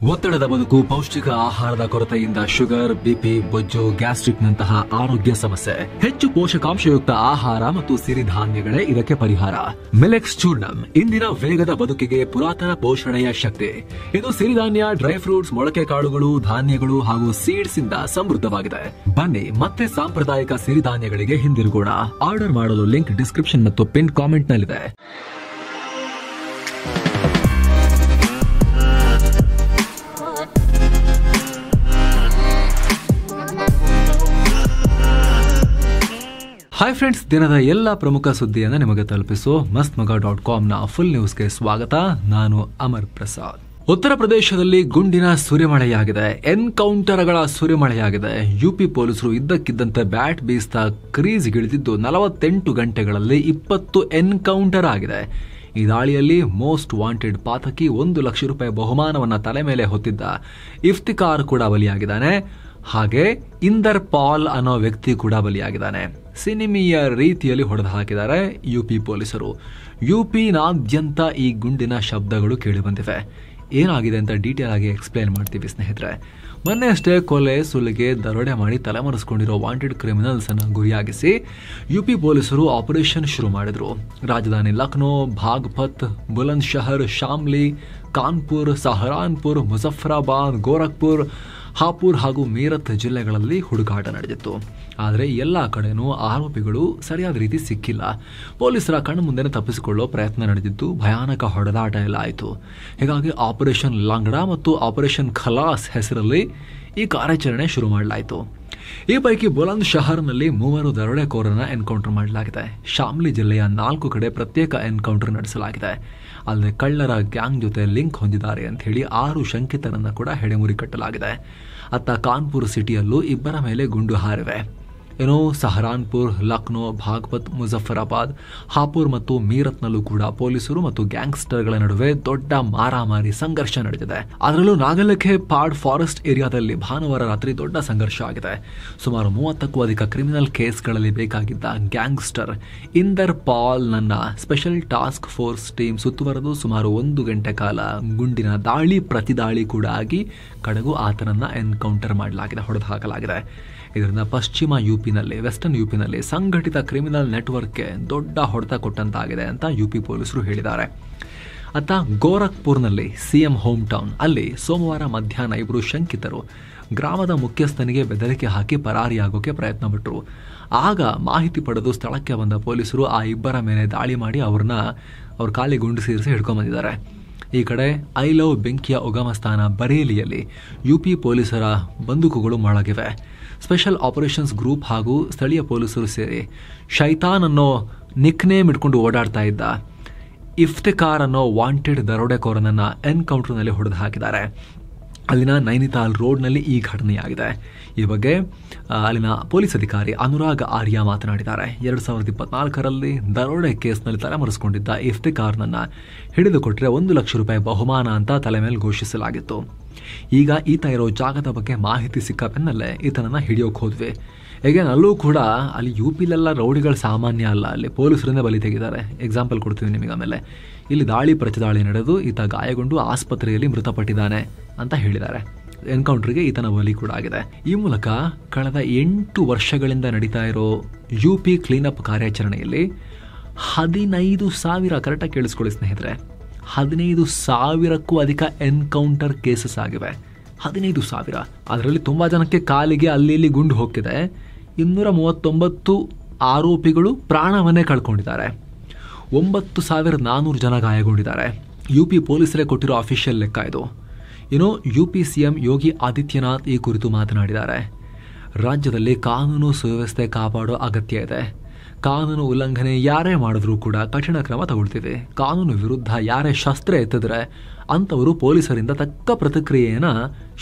ಒತ್ತಡದ ಬದುಕು, ಪೌಷ್ಟಿಕ ಆಹಾರದ ಕೊರತೆಯಿಂದ ಶುಗರ್, ಬಿಪಿ, ಬೊಜ್ಜು, ಗ್ಯಾಸ್ಟ್ರಿಕ್ ನಂತಹ ಆರೋಗ್ಯ ಸಮಸ್ಯೆ. ಹೆಚ್ಚು ಪೋಷಕಾಂಶಯುಕ್ತ ಆಹಾರ ಮತ್ತು ಸಿರಿಧಾನ್ಯಗಳೇ ಇದಕ್ಕೆ ಪರಿಹಾರ. ಮಿಲೆಕ್ಸ್ ಚೂರ್ಣಂ ಇಂದಿನ ವೇಗದ ಬದುಕಿಗೆ ಪುರಾತನ ಪೋಷಣೆಯ ಶಕ್ತಿ. ಇದು ಸಿರಿಧಾನ್ಯ, ಡ್ರೈ ಫ್ರೂಟ್ಸ್, ಮೊಳಕೆ ಕಾಳುಗಳು, ಧಾನ್ಯಗಳು ಹಾಗೂ ಸೀಡ್ಸ್ ಇಂದ ಸಮೃದ್ಧವಾಗಿದೆ. ಬನ್ನಿ ಮತ್ತೆ ಸಾಂಪ್ರದಾಯಿಕ ಸಿರಿಧಾನ್ಯಗಳಿಗೆ ಹಿಂದಿರುಗೋಣ. ಆರ್ಡರ್ ಮಾಡಲು ಲಿಂಕ್ ಡಿಸ್ಕ್ರಿಪ್ಷನ್ ಮತ್ತು ಪಿನ್ ಕಾಮೆಂಟ್ ನಲ್ಲಿದೆ. ಹಾಯ್ ಫ್ರೆಂಡ್ಸ್, ದಿನದ ಎಲ್ಲ ಪ್ರಮುಖ ಸುದ್ದಿಯನ್ನು ನಿಮಗೆ ತಲುಪಿಸೋ mastmaga.com ಫುಲ್ ನ್ಯೂಸ್ಗೆ ಸ್ವಾಗತ. ನಾನು ಅಮರ್ ಪ್ರಸಾದ್. ಉತ್ತರ ಪ್ರದೇಶದಲ್ಲಿ ಗುಂಡಿನ ಸುರಿಮಳೆಯಾಗಿದೆ, ಎನ್ಕೌಂಟರ್ಗಳ ಸುರಿಮಳೆಯಾಗಿದೆ. ಯುಪಿ ಪೊಲೀಸರು ಇದ್ದಕ್ಕಿದ್ದಂತೆ ಬ್ಯಾಟ್ ಬೀಸ್ತಾ ಕ್ರೀಸ್ಗಿಳಿದಿದ್ದು 48 ಗಂಟೆಗಳಲ್ಲಿ 20 ಎನ್ಕೌಂಟರ್ ಆಗಿದೆ. ಈ ದಾಳಿಯಲ್ಲಿ ಮೋಸ್ಟ್ ವಾಂಟೆಡ್ ಪಾತಕಿ ₹1 ಲಕ್ಷ ಬಹುಮಾನವನ್ನ ತಲೆ ಮೇಲೆ ಹೊತ್ತಿದ್ದ ಇಫ್ತಿಕಾರ್ ಕೂಡ ಬಲಿಯಾಗಿದ್ದಾನೆ. ಹಾಗೆ ಇಂದರ್ ಪಾಲ್ ಅನ್ನೋ ವ್ಯಕ್ತಿ ಕೂಡ ಬಲಿಯಾಗಿದ್ದಾನೆ. ಸಿನಿಮೀಯ ರೀತಿಯಲ್ಲಿ ಹೊಡೆದು ಹಾಕಿದ್ದಾರೆ ಯುಪಿ ಪೊಲೀಸರು. ಯುಪಿನಾದ್ಯಂತ ಈ ಗುಂಡಿನ ಶಬ್ದಗಳು ಕೇಳಿಬಂದಿವೆ. ಏನಾಗಿದೆ ಅಂತ ಡೀಟೇಲ್ ಆಗಿ ಎಕ್ಸ್ಪ್ಲೇನ್ ಮಾಡ್ತೀವಿ ಸ್ನೇಹಿತರೆ. ಮೊನ್ನೆ ಅಷ್ಟೇ ಕೊಲೆ, ಸುಲಿಗೆ, ದರೋಡೆ ಮಾಡಿ ತಲೆಮರೆಸಿಕೊಂಡಿರೋ ವಾಂಟೆಡ್ ಕ್ರಿಮಿನಲ್ಸ್ ಅನ್ನು ಗುರಿಯಾಗಿಸಿ ಯುಪಿ ಪೊಲೀಸರು ಆಪರೇಷನ್ ಶುರು ಮಾಡಿದ್ರು. ರಾಜಧಾನಿ ಲಕ್ನೋ, ಬಾಗ್ಪತ್, ಬುಲಂದ್ ಶಹರ್, ಶಾಮ್ಲಿ, ಕಾನ್ಪುರ್, ಸಹರಾನ್ಪುರ್, ಮುಜಫರಾಬಾದ್, ಗೋರಖ್ಪುರ್, ಹಾಪುರ್ ಹಾಗೂ ಮೀರತ್ ಜಿಲ್ಲೆಗಳಲ್ಲಿ ಹುಡುಕಾಟ ನಡೆದಿತ್ತು. ಆದರೆ ಎಲ್ಲ ಕಡೆನೂ ಆರೋಪಿಗಳು ಸರಿಯಾದ ರೀತಿ ಸಿಕ್ಕಿಲ್ಲ. ಪೊಲೀಸರ ಕಣ್ಣು ಮುಂದೆ ತಪ್ಪಿಸಿಕೊಳ್ಳೋ ಪ್ರಯತ್ನ ನಡೆದಿದ್ದು ಭಯಾನಕ ಹೊಡೆದಾಟ ಎಲ್ಲ ಆಯಿತು. ಹೀಗಾಗಿ ಆಪರೇಷನ್ ಲಾಂಗಡಾ ಮತ್ತು ಆಪರೇಷನ್ ಖಲಾಸ್ ಹೆಸರಲ್ಲಿ ಈ ಕಾರ್ಯಾಚರಣೆ ಶುರು ಮಾಡಲಾಯಿತು. ಈ ಪೈಕಿ ಬುಲಂದ್ ಶಹರ್ನಲ್ಲಿ 3 ದರೋಡೆಕೋರರನ್ನ ಎನ್ಕೌಂಟರ್ ಮಾಡಲಾಗಿದೆ. ಶಾಮ್ಲಿ ಜಿಲ್ಲೆಯ 4 ಕಡೆ ಪ್ರತ್ಯೇಕ ಎನ್ಕೌಂಟರ್ ನಡೆಸಲಾಗಿದೆ. ಅಲ್ಲದೆ ಕಳ್ಳರ ಗ್ಯಾಂಗ್ ಜೊತೆ ಲಿಂಕ್ ಹೊಂದಿದ್ದಾರೆ ಅಂತ ಹೇಳಿ 6 ಶಂಕಿತರನ್ನ ಕೂಡ ಹೆಡೆಮುರಿ ಕಟ್ಟಲಾಗಿದೆ. ಅತ್ತ ಕಾನ್ಪುರ್ ಸಿಟಿಯಲ್ಲೂ 2 ಮೇಲೆ ಗುಂಡು ಹಾರಿವೆ. ಸಹರಾನ್ಪುರ್, ಲಕ್ನೋ, ಬಾಗ್ಪತ್, ಮುಜಫರಾಬಾದ್, ಹಾಪುರ್ ಮತ್ತು ಮೀರತ್ನಲ್ಲೂ ಕೂಡ ಪೊಲೀಸರು ಮತ್ತು ಗ್ಯಾಂಗ್ಸ್ಟರ್ಗಳ ನಡುವೆ ದೊಡ್ಡ ಮಾರಾಮಾರಿ ಸಂಘರ್ಷ ನಡೆದಿದೆ. ಅದರಲ್ಲೂ ನಾಗಲಖೆ ಪಾಡ್ ಫಾರೆಸ್ಟ್ ಏರಿಯಾದಲ್ಲಿ ಭಾನುವಾರ ರಾತ್ರಿ ದೊಡ್ಡ ಸಂಘರ್ಷ ಆಗಿದೆ. ಸುಮಾರು 30ಕ್ಕೂ ಅಧಿಕ ಕ್ರಿಮಿನಲ್ ಕೇಸ್ಗಳಲ್ಲಿ ಬೇಕಾಗಿದ್ದ ಗ್ಯಾಂಗ್ಸ್ಟರ್ ಇಂದರ್ ಪಾಲ್ ನನ್ನ ಸ್ಪೆಷಲ್ ಟಾಸ್ಕ್ ಫೋರ್ಸ್ ಟೀಮ್ ಸುತ್ತುವರೆದು ಸುಮಾರು 1 ಗಂಟೆ ಕಾಲ ಗುಂಡಿನ ದಾಳಿ ಪ್ರತಿದಾಳಿ ಕೂಡ ಆಗಿ ಕಡೆಗೂ ಆತನನ್ನ ಎನ್ಕೌಂಟರ್ ಮಾಡಲಾಗಿದೆ, ಹೊಡೆದು ಹಾಕಲಾಗಿದೆ. ಇದರಿಂದ ಪಶ್ಚಿಮ ಯುಪಿನಲ್ಲಿ, ವೆಸ್ಟರ್ನ್ ಯುಪಿನಲ್ಲಿ ಸಂಘಟಿತ ಕ್ರಿಮಿನಲ್ ನೆಟ್ವರ್ಕ್ಗೆ ದೊಡ್ಡ ಹೊಡೆತ ಕೊಟ್ಟಂತಾಗಿದೆ ಅಂತ ಯುಪಿ ಪೊಲೀಸರು ಹೇಳಿದ್ದಾರೆ. ಅತ್ತ ಗೋರಖ್ಪುರ್ನಲ್ಲಿ ಸಿಎಂ ಹೋಮ್ ಟೌನ್ ಅಲ್ಲಿ ಸೋಮವಾರ ಮಧ್ಯಾಹ್ನ 2 ಶಂಕಿತರು ಗ್ರಾಮದ ಮುಖ್ಯಸ್ಥನಿಗೆ ಬೆದರಿಕೆ ಹಾಕಿ ಪರಾರಿಯಾಗೋಕೆ ಪ್ರಯತ್ನ ಪಟ್ಟರು. ಆಗ ಮಾಹಿತಿ ಪಡೆದು ಸ್ಥಳಕ್ಕೆ ಬಂದ ಪೊಲೀಸರು ಆ 2 ಮೇಲೆ ದಾಳಿ ಮಾಡಿ ಅವ್ರ ಕಾಲಿಗೆ ಗುಂಡು ಸೇರಿಸಿ ಹಿಡ್ಕೊಂಡ್ಬಂದಿದ್ದಾರೆ. ಈ ಕಡೆ ಐ ಲವ್ ಬೆಂಕಿಯ ಉಗಮ ಸ್ಥಾನ ಬರೇಲಿಯಲ್ಲಿ ಯುಪಿ ಪೊಲೀಸರ ಬಂದೂಕುಗಳು ಮೊಳಗಿವೆ. ಸ್ಪೆಷಲ್ ಆಪರೇಷನ್ಸ್ ಗ್ರೂಪ್ ಹಾಗೂ ಸ್ಥಳೀಯ ಪೊಲೀಸರು ಸೇರಿ ಶೈತಾನ್ ಅನ್ನೋ ನಿಕ್ನೇಮ್ ಇಟ್ಕೊಂಡು ಓಡಾಡ್ತಾ ಇದ್ದ ಇಫ್ತಿಕಾರ್ ಅನ್ನೋ ವಾಂಟೆಡ್ ದರೋಡೆಕೋರನನ್ನ ಎನ್ಕೌಂಟರ್ನಲ್ಲಿ ಹೊಡೆದು ಹಾಕಿದ್ದಾರೆ. ಅಲ್ಲಿನ ನೈನಿತಾಲ್ ರೋಡ್ನಲ್ಲಿ ಈ ಘಟನೆಯಾಗಿದೆ. ಈ ಬಗ್ಗೆ ಅಲ್ಲಿನ ಪೊಲೀಸ್ ಅಧಿಕಾರಿ ಅನುರಾಗ್ ಆರ್ಯ ಮಾತನಾಡಿದ್ದಾರೆ. 2024ರಲ್ಲಿ ದರೋಡೆ ಕೇಸ್ನಲ್ಲಿ ತಲೆಮರೆಸಿಕೊಂಡಿದ್ದ ಇಫ್ತಿಕಾರ್ನನ್ನ ಹಿಡಿದುಕೊಟ್ಟರೆ ₹1 ಲಕ್ಷ ಬಹುಮಾನ ಅಂತ ತಲೆ ಮೇಲೆ ಘೋಷಿಸಲಾಗಿತ್ತು. ಈಗ ಈತ ಇರೋ ಜಾಗದ ಬಗ್ಗೆ ಮಾಹಿತಿ ಸಿಕ್ಕ ಬೆನ್ನಲ್ಲೇ ಈತನನ್ನ ಹಿಡಿಯೋಕೆ ಹೋದ್ವಿ. ಹೇಗೆ ಅಲ್ಲೂ ಕೂಡ ಅಲ್ಲಿ ಯುಪಿಲೆಲ್ಲ ರೌಡಿಗಳು ಸಾಮಾನ್ಯ ಅಲ್ಲ, ಅಲ್ಲಿ ಪೊಲೀಸರಿಂದ ಬಲಿ ತೆಗಿದ್ದಾರೆ. ಎಕ್ಸಾಂಪಲ್ ಕೊಡ್ತೀವಿ ನಿಮಗೆ ಆಮೇಲೆ. ಇಲ್ಲಿ ದಾಳಿ ಪ್ರತಿದಾಳಿ ನಡೆದು ಈತ ಗಾಯಗೊಂಡು ಆಸ್ಪತ್ರೆಯಲ್ಲಿ ಮೃತಪಟ್ಟಿದ್ದಾನೆ ಅಂತ ಹೇಳಿದ್ದಾರೆ. ಎನ್ಕೌಂಟರ್ಗೆ ಈತನ ಬಲಿ ಕೂಡ ಆಗಿದೆ. ಈ ಮೂಲಕ ಕಳೆದ 8 ವರ್ಷಗಳಿಂದ ನಡೀತಾ ಇರೋ ಯುಪಿ ಕ್ಲೀನಪ್ ಕಾರ್ಯಾಚರಣೆಯಲ್ಲಿ 15,000, ಕರೆಕ್ಟಾಗಿ ಕೇಳಿಸ್ಕೊಳ್ಳಿ ಸ್ನೇಹಿತರೆ, 15,000ಕ್ಕೂ ಅಧಿಕ ಎನ್ಕೌಂಟರ್ ಕೇಸಸ್ ಆಗಿವೆ. 15,000. ಅದರಲ್ಲಿ ತುಂಬಾ ಜನಕ್ಕೆ ಕಾಲಿಗೆ ಅಲ್ಲಿ ಇಲ್ಲಿ ಗುಂಡು ಹೋಗ್ತಿದೆ. 239 ಆರೋಪಿಗಳು ಪ್ರಾಣವನ್ನೇ ಕಳ್ಕೊಂಡಿದ್ದಾರೆ. 9,400 ಜನ ಗಾಯಗೊಂಡಿದ್ದಾರೆ. ಯುಪಿ ಪೊಲೀಸರೇ ಕೊಟ್ಟಿರೋ ಅಫಿಷಿಯಲ್ ಲೆಕ್ಕ ಇದು. ಯುಪಿ ಸಿಎಂ ಯೋಗಿ ಆದಿತ್ಯನಾಥ್ ಈ ಕುರಿತು ಮಾತನಾಡಿದ್ದಾರೆ. ರಾಜ್ಯದಲ್ಲಿ ಕಾನೂನು ಸುವ್ಯವಸ್ಥೆ ಕಾಪಾಡೋ ಅಗತ್ಯ ಇದೆ. ಕಾನೂನು ಉಲ್ಲಂಘನೆ ಯಾರೇ ಮಾಡಿದ್ರೂ ಕೂಡ ಕಠಿಣ ಕ್ರಮ ತಗೊಳ್ತೀವಿ. ಕಾನೂನು ವಿರುದ್ಧ ಯಾರೇ ಶಸ್ತ್ರ ಎತ್ತಿದ್ರೆ ಅಂತವರು ಪೊಲೀಸರಿಂದ ತಕ್ಕ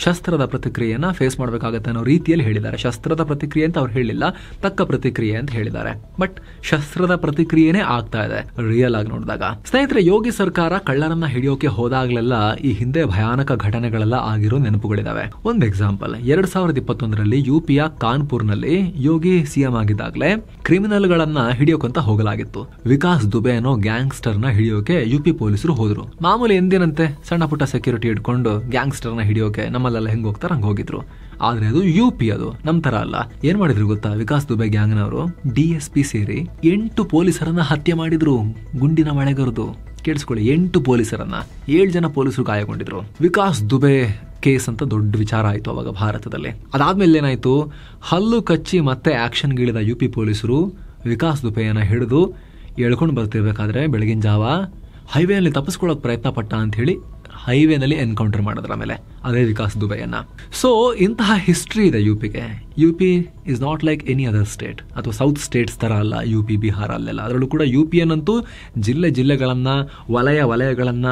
ಶಸ್ತ್ರದ ಪ್ರತಿಕ್ರಿಯೆಯನ್ನ ಫೇಸ್ ಮಾಡಬೇಕಾಗತ್ತೆ ಅನ್ನೋ ರೀತಿಯಲ್ಲಿ ಹೇಳಿದ್ದಾರೆ. ಶಸ್ತ್ರದ ಪ್ರತಿಕ್ರಿಯೆ ಅಂತ ಅವ್ರು ಹೇಳಿಲ್ಲ, ತಕ್ಕ ಪ್ರತಿಕ್ರಿಯೆ ಅಂತ ಹೇಳಿದ್ದಾರೆ. ಬಟ್ ಶಸ್ತ್ರದ ಪ್ರತಿಕ್ರಿಯೆನೇ ಆಗ್ತಾ ಇದೆ ರಿಯಲ್ ಆಗಿ ನೋಡಿದಾಗ. ಸ್ನೇಹಿತರೆ, ಯೋಗಿ ಸರ್ಕಾರ ಕಳ್ಳರನ್ನ ಹಿಡಿಯೋಕೆ ಹೋದಾಗಲೆಲ್ಲ ಈ ಹಿಂದೆ ಭಯಾನಕ ಘಟನೆಗಳೆಲ್ಲ ಆಗಿರೋ ನೆನಪುಗಳಿದಾವೆ. ಒಂದು ಎಕ್ಸಾಂಪಲ್, 2021ರಲ್ಲಿ ಯುಪಿಯ ಕಾನ್ಪುರ್ನಲ್ಲಿ ಯೋಗಿ ಸಿಎಂ ಆಗಿದ್ದಾಗಲೇ ಕ್ರಿಮಿನಲ್ಗಳನ್ನ ಹಿಡಿಯೋಕಂತ ಹೋಗಲಾಗಿತ್ತು. ವಿಕಾಸ್ ದುಬೆ ಅನ್ನೋ ಗ್ಯಾಂಗ್ಸ್ಟರ್ನ ಹಿಡಿಯೋಕೆ ಯುಪಿ ಪೊಲೀಸರು ಹೋದ್ರು. ಮಾಮೂಲಿ ಎಂದಿನಂತೆ ಸಣ್ಣ ಪುಟ್ಟ ಸೆಕ್ಯೂರಿಟಿ ಇಟ್ಕೊಂಡು ಗ್ಯಾಂಗ್ಸ್ಟರ್ನ ಹಿಡಿಯೋಕೆ ನಮ್ಮಲ್ಲೆಲ್ಲ ಹೆಂಗೆ ಹೋಗ್ತಾರೆ ಹಂಗೆ ಹೋಗಿದ್ರು. ಆದ್ರೆ ಅದು UP, ಅದು ನಮ್ ತರ ಅಲ್ಲ. ಏನ್ ಮಾಡಿದ್ರು ಗೊತ್ತಾ? ವಿಕಾಸ್ ದುಬೆ ಗ್ಯಾಂಗ್ನವರು DSP ಸೇರಿ 8 ಪೊಲೀಸರನ್ನ ಹತ್ಯೆ ಮಾಡಿದ್ರು ಗುಂಡಿನ ಮಳೆಗರೆದು. ಕೇಳಿಸ್ಕೊಳ್ಳಿ, 8 ಪೊಲೀಸರನ್ನ, 7 ಜನ ಪೊಲೀಸರು ಗಾಯಗೊಂಡಿದ್ರು. ವಿಕಾಸ್ ದುಬೆ ಕೇಸ್ ಅಂತ ದೊಡ್ಡ ವಿಚಾರ ಆಯ್ತು ಅವಾಗ ಭಾರತದಲ್ಲಿ. ಅದಾದ್ಮೇಲೆ ಏನಾಯ್ತು, ಹಲ್ಲು ಕಚ್ಚಿ ಮತ್ತೆ ಆಕ್ಷನ್ಗಿಳಿದ UP ಪೊಲೀಸರು ವಿಕಾಸ್ ದುಬೆಯನ್ನ ಹಿಡಿದು ಎಳ್ಕೊಂಡು ಬರ್ತಿರ್ಬೇಕಾದ್ರೆ ಬೆಳಗಿನ ಜಾವ ಹೈವೇನಲ್ಲಿ ತಪ್ಪಿಸ್ಕೊಳ್ಳೋಕೆ ಪ್ರಯತ್ನ ಪಟ್ಟ ಅಂತ ಹೇಳಿ ಹೈವೇನಲ್ಲಿ ಎನ್ಕೌಂಟರ್ ಮಾಡಿದ್ರ ಮೇಲೆ ಅದೇ ವಿಕಾಸ್ ದುಬೆಯನ್ನ. ಸೊ ಇಂತಹ ಹಿಸ್ಟ್ರಿ ಇದೆ UPಗೆ. UP is not like any other state ಅಥವಾ ಸೌತ್ ಸ್ಟೇಟ್ಸ್ ತರ ಅಲ್ಲ UP, ಬಿಹಾರ ಅಲ್ಲೆಲ್ಲ. ಅದರಲ್ಲೂ ಕೂಡ UPಯನ್ನಂತೂ ಜಿಲ್ಲೆಗಳನ್ನ ವಲಯಗಳನ್ನ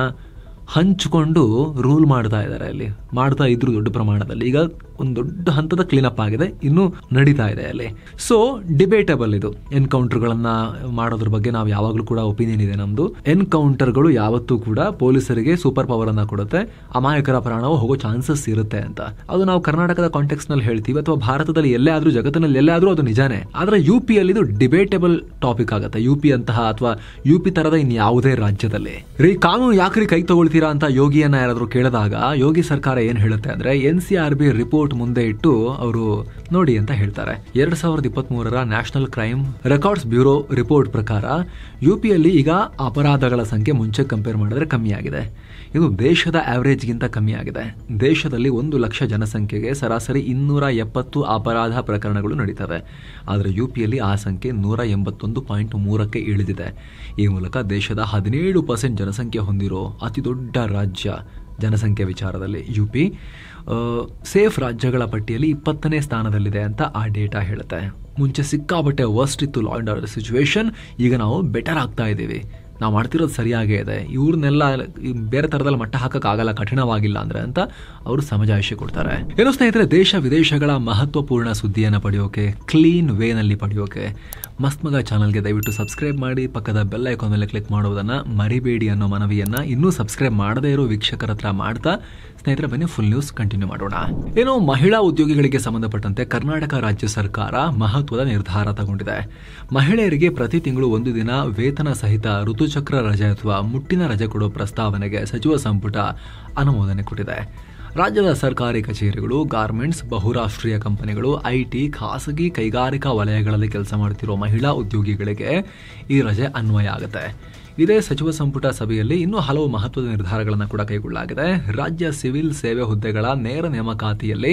ಹಂಚಿಕೊಂಡು ರೂಲ್ ಮಾಡ್ತಾ ಇದ್ದಾರೆ, ಅಲ್ಲಿ ಮಾಡ್ತಾ ಇದ್ರು ದೊಡ್ಡ ಪ್ರಮಾಣದಲ್ಲಿ. ಈಗ ಒಂದು ದೊಡ್ಡ ಹಂತದ ಕ್ಲೀನಪ್ ಆಗಿದೆ, ಇನ್ನೂ ನಡೀತಾ ಇದೆ ಅಲ್ಲಿ. ಸೊ ಡಿಬೇಟಬಲ್ ಇದು. ಎನ್ಕೌಂಟರ್ಗಳನ್ನ ಮಾಡೋದ್ರ ಬಗ್ಗೆ ನಾವು ಯಾವಾಗಲೂ ಕೂಡ ಒಪಿನಿಯನ್ ಇದೆ ನಮ್ದು. ಎನ್ಕೌಂಟರ್ಗಳು ಯಾವತ್ತೂ ಕೂಡ ಪೊಲೀಸರಿಗೆ ಸೂಪರ್ ಪವರ್ ಅನ್ನ ಕೊಡುತ್ತೆ, ಅಮಾಯಕರ ಪ್ರಾಣವು ಹೋಗೋ ಚಾನ್ಸಸ್ ಇರುತ್ತೆ ಅಂತ. ಅದು ನಾವು ಕರ್ನಾಟಕದ ಕಾಂಟೆಕ್ಸ್ಟ್ ನಲ್ಲಿ ಹೇಳ್ತೀವಿ ಅಥವಾ ಭಾರತದಲ್ಲಿ ಎಲ್ಲೇ ಆದ್ರೂ, ಜಗತ್ತಿನಲ್ಲಿ ಎಲ್ಲೇ ಆದ್ರೂ ಅದು ನಿಜಾನೇ. ಆದ್ರೆ UPಯಲ್ಲಿ ಇದು ಡಿಬೇಟಬಲ್ ಟಾಪಿಕ್ ಆಗುತ್ತೆ. UP ಅಂತಹ ಅಥವಾ UP ತರದ ಇನ್ಯಾವುದೇ ರಾಜ್ಯದಲ್ಲಿ ಕಾನೂನು ಯಾಕ್ರಿ ಕೈ ತಗೊಳ್ತೀರಾ ಅಂತ ಯೋಗಿಯನ್ನ ಯಾರಾದ್ರೂ ಕೇಳಿದಾಗ ಯೋಗಿ ಸರ್ಕಾರ ಏನ್ ಹೇಳುತ್ತೆ ಅಂದ್ರೆ NCRB ರಿಪೋರ್ಟ್ ಮುಂದೆ ಇಟ್ಟು ಅವರು ನೋಡಿ ಅಂತ ಹೇಳ್ತಾರೆ. 2023 national crime records bureau report ಪ್ರಕಾರ UPಯಲ್ಲಿ ಈಗ ಅಪರಾಧಗಳ ಸಂಖ್ಯೆ ಮುಂಚೆ ಕಂಪೇರ್ ಮಾಡಿದ್ರೆ ಕಮ್ಮಿ ಆಗಿದೆ. ಇದು ದೇಶದ ಆವರೇಜ್ಗಿಂತ ಕಮ್ಮಿ ಆಗಿದೆ. ದೇಶದಲ್ಲಿ 1 ಲಕ್ಷ ಜನಸಂಖ್ಯೆಗೆ ಸರಾಸರಿ 270 ಅಪರಾಧ ಪ್ರಕರಣಗಳು ನಡೀತವೆ. ಆದರೆ UPಯಲ್ಲಿ ಆ ಸಂಖ್ಯೆ 181.3ಕ್ಕೆ ಇಳಿದಿದೆ. ಈ ಮೂಲಕ ದೇಶದ 17% ಜನಸಂಖ್ಯೆ ಹೊಂದಿರೋ ಅತಿ ದೊಡ್ಡ ರಾಜ್ಯ ಜನಸಂಖ್ಯೆ ವಿಚಾರದಲ್ಲಿ UP ಸೇಫ್ ರಾಜ್ಯಗಳ ಪಟ್ಟಿಯಲ್ಲಿ 20ನೇ ಸ್ಥಾನದಲ್ಲಿದೆ ಅಂತ ಆ ಡೇಟಾ ಹೇಳುತ್ತೆ. ಮುಂಚೆ ಸಿಕ್ಕಾಬಟ್ಟೆ ವರ್ಸ್ಟ್ ಇತ್ತು ಲಾ ಅಂಡ್ ಆರ್ಡರ್ ಸಿಚುವೇಶನ್, ಈಗ ನಾವು ಬೆಟರ್ ಆಗ್ತಾ ಇದ್ದೀವಿ. ನಾವು ಮಾಡ್ತಿರೋದು ಸರಿಯಾಗೇ ಇದೆ, ಇವ್ರನ್ನೆಲ್ಲ ಬೇರೆ ತರದಲ್ಲಿ ಮಟ್ಟ ಹಾಕಕ್ಕಾಗಲ್ಲ, ಕಠಿಣವಾಗಿಲ್ಲ ಅಂದ್ರೆ ಅಂತ ಅವರು ಸಮಜಾಯಿಷಿ ಕೊಡ್ತಾರೆ. ಏನೋ ಸ್ನೇಹಿತರೆ, ದೇಶ ವಿದೇಶಗಳ ಮಹತ್ವಪೂರ್ಣ ಸುದ್ದಿಯನ್ನು ಪಡೆಯೋಕೆ, ಕ್ಲೀನ್ ವೇನಲ್ಲಿ ಪಡೆಯೋಕೆ ಮಸ್ತ್ ಮಗ ಚಾನಲ್ಗೆ ದಯವಿಟ್ಟು ಸಬ್ಸ್ಕ್ರೈಬ್ ಮಾಡಿ, ಪಕ್ಕದ ಬೆಲ್ ಐಕಾನ್ ಮೇಲೆ ಕ್ಲಿಕ್ ಮಾಡೋದನ್ನ ಮರಿಬೇಡಿ ಅನ್ನೋ ಮನವಿಯನ್ನ ಇನ್ನೂ ಸಬ್ಸ್ಕ್ರೈಬ್ ಮಾಡದೇ ಇರೋ ವೀಕ್ಷಕರ ಹತ್ರ ಮಾಡ್ತಾ ಸ್ನೇಹಿತರೆ ಬನ್ನಿ ಫುಲ್ ನ್ಯೂಸ್ ಕಂಟಿನ್ಯೂ ಮಾಡೋಣ. ಏನೋ ಮಹಿಳಾ ಉದ್ಯೋಗಿಗಳಿಗೆ ಸಂಬಂಧಪಟ್ಟಂತೆ ಕರ್ನಾಟಕ ರಾಜ್ಯ ಸರ್ಕಾರ ಮಹತ್ವದ ನಿರ್ಧಾರ ತಗೊಂಡಿದೆ. ಮಹಿಳೆಯರಿಗೆ ಪ್ರತಿ ತಿಂಗಳು 1 ದಿನ ವೇತನ ಸಹಿತ ಋತುಚಕ್ರ ರಜೆ ಅಥವಾ ಮುಟ್ಟಿನ ರಜೆ ಕೊಡೋ ಪ್ರಸ್ತಾವನೆಗೆ ಸಚಿವ ಸಂಪುಟ ಅನುಮೋದನೆ ಕೊಟ್ಟಿದೆ. ರಾಜ್ಯದ ಸರ್ಕಾರಿ ಕಚೇರಿಗಳು, ಗಾರ್ಮೆಂಟ್ಸ್, ಬಹುರಾಷ್ಟ್ರೀಯ ಕಂಪನಿಗಳು, IT, ಖಾಸಗಿ ಕೈಗಾರಿಕಾ ವಲಯಗಳಲ್ಲಿ ಕೆಲಸ ಮಾಡುತ್ತಿರುವ ಮಹಿಳಾ ಉದ್ಯೋಗಿಗಳಿಗೆ ಈ ರಜೆ ಅನ್ವಯ ಆಗುತ್ತೆ. ಇದೇ ಸಚಿವ ಸಂಪುಟ ಸಭೆಯಲ್ಲಿ ಇನ್ನೂ ಹಲವು ಮಹತ್ವದ ನಿರ್ಧಾರಗಳನ್ನು ಕೂಡ ಕೈಗೊಳ್ಳಲಾಗಿದೆ. ರಾಜ್ಯ ಸಿವಿಲ್ ಸೇವೆ ಹುದ್ದೆಗಳ ನೇರ ನೇಮಕಾತಿಯಲ್ಲಿ